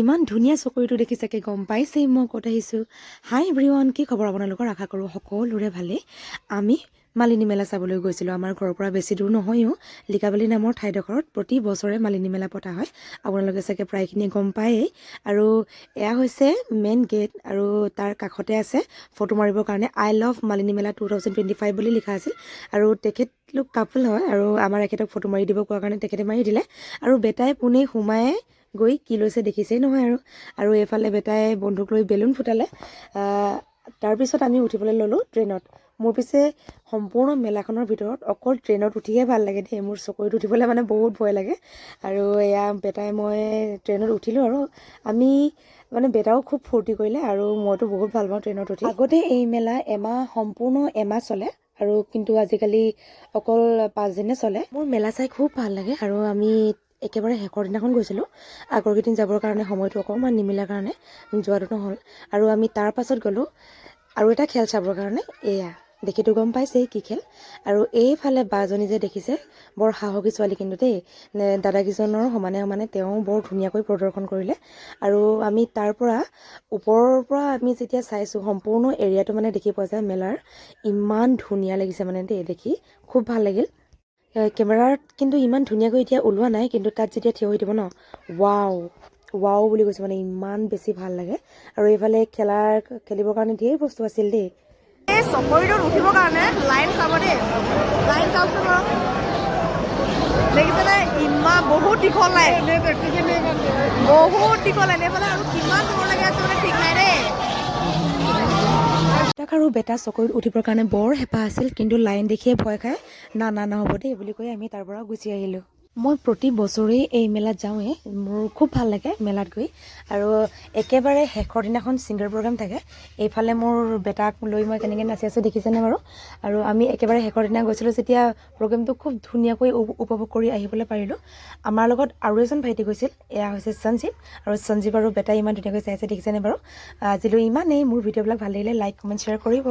ইমান ধুনীয়া চকৰিটো দেখি চাগে গম পাইছেই মই ক'ত আহিছোঁ। হাই এভৰিৱান, কি খবৰ আপোনালোকৰ? আশা কৰোঁ সকলোৰে ভালেই। আমি মালিনী মেলা চাবলৈ গৈছিলোঁ। আমাৰ ঘৰৰ পৰা বেছি দূৰ নহয়ও, লিকাবালি নামৰ ঠাইডোখৰত প্ৰতি বছৰে মালিনী মেলা পতা হয়। আপোনালোকে চাগে প্ৰায়খিনিয়ে গম পায়েই। আৰু এয়া হৈছে মেইন গেট, আৰু তাৰ কাষতে আছে ফটো মাৰিবৰ কাৰণে আই লাভ মালিনী মেলা 2025 বুলি লিখা আছিল। আৰু তেখেতলোক কাপল হয়, আৰু আমাৰ এখেতক ফটো মাৰি দিব কোৱাৰ কাৰণে তেখেতে মাৰি দিলে। আৰু বেটাই পোনেই সোমাই গৈ কি লৈছে দেখিছেই নহয়। আৰু এইফালে বেটাই বন্দুক লৈ বেলুন ফুটালে। তাৰপিছত আমি উঠিবলৈ ল'লোঁ ট্ৰেইনত। মোৰ পিছে সম্পূৰ্ণ মেলাখনৰ ভিতৰত অকল ট্ৰেইনত উঠিহে ভাল লাগে দেই। মোৰ চকৰিত উঠিবলৈ মানে বহুত ভয় লাগে। আৰু এয়া বেটাই মই ট্ৰেইনত উঠিলোঁ, আৰু আমি মানে বেটাও খুব ফূৰ্তি কৰিলে, আৰু মইতো বহুত ভাল পাওঁ ট্ৰেইনত উঠি। আগতে এই মেলা সম্পূৰ্ণ এমাহ চলে, আৰু কিন্তু আজিকালি অকল 5 দিনে চলে। মোৰ মেলা চাই খুব ভাল লাগে, আৰু আমি একেবাৰে শেষৰ দিনাখন গৈছিলোঁ। আগৰ কেইদিন যাবৰ কাৰণে সময়টো অকণমান নিমিলাৰ কাৰণে যোৱাটো নহ'ল। আৰু আমি তাৰ পাছত গ'লোঁ আৰু এটা খেল চাবৰ কাৰণে। এয়া দেখিতো গম পাইছেই কি খেল। আৰু এইফালে বাজনী যে দেখিছে, বৰ সাহসী ছোৱালী কিন্তু দেই। দাদাকেইজনৰ সমানে সমানে তেওঁ বৰ ধুনীয়াকৈ প্ৰদৰ্শন কৰিলে। আৰু আমি তাৰ পৰা ওপৰৰ পৰা আমি যেতিয়া চাইছোঁ, সম্পূৰ্ণ এৰিয়াটো মানে দেখি পোৱা যায় মেলাৰ। ইমান ধুনীয়া লাগিছে মানে দেই, দেখি খুব ভাল লাগিল। কেমেৰাত কিন্তু ইমান ধুনীয়াকৈ এতিয়া ওলোৱা নাই, কিন্তু তাত যেতিয়া থিয় হৈ দিব ন, ৱাও ৱাও বুলি কৈছোঁ, মানে ইমান বেছি ভাল লাগে। আৰু এইফালে খেলিবৰ কাৰণে ধেৰ বস্তু আছিল দেই। এই চকৰিটোত উঠিবৰ কাৰণে লাইন চাব দেই, লাইন চাওকচোন বাৰু, দেখিছেনে? ইমান বহুত দীঘল লাইন, বহুত দীঘল লাইন এইফালে, আৰু কিমান দূৰলৈকে আছে মানে ঠিক নাই দেই। তাক আৰু বেটা চকৰিত উঠিবৰ কাৰণে বৰ হেঁপাহ আছিল, কিন্তু লাইন দেখিয়ে ভয় খাই না নহ'ব দেই বুলি কৈ আমি তাৰ পৰা গুচি আহিলোঁ। মই প্ৰতি বছৰেই এই মেলাত যাওঁৱেই, মোৰ খুব ভাল লাগে মেলাত গৈ। আৰু একেবাৰে শেষৰ দিনাখন ছিংগাৰ প্ৰগ্ৰাম থাকে। এইফালে মোৰ বেটাক লৈ মই কেনেকৈ নাচি আছোঁ দেখিছেনে বাৰু? আৰু আমি একেবাৰে শেষৰ দিনা গৈছিলোঁ যেতিয়া প্ৰগ্ৰেমটো খুব ধুনীয়াকৈ উপভোগ কৰি আহিবলৈ পাৰিলোঁ। আমাৰ লগত আৰু এজন ভাইটি গৈছিল, এয়া হৈছে সঞ্জীৱ। আৰু সঞ্জীৱ আৰু বেটাই ইমান ধুনীয়াকৈ চাইছে দেখিছেনে বাৰু? আজিলৈ ইমানেই। মোৰ ভিডিঅ'বিলাক ভাল লাগিলে লাইক কমেণ্ট শ্বেয়াৰ কৰিব।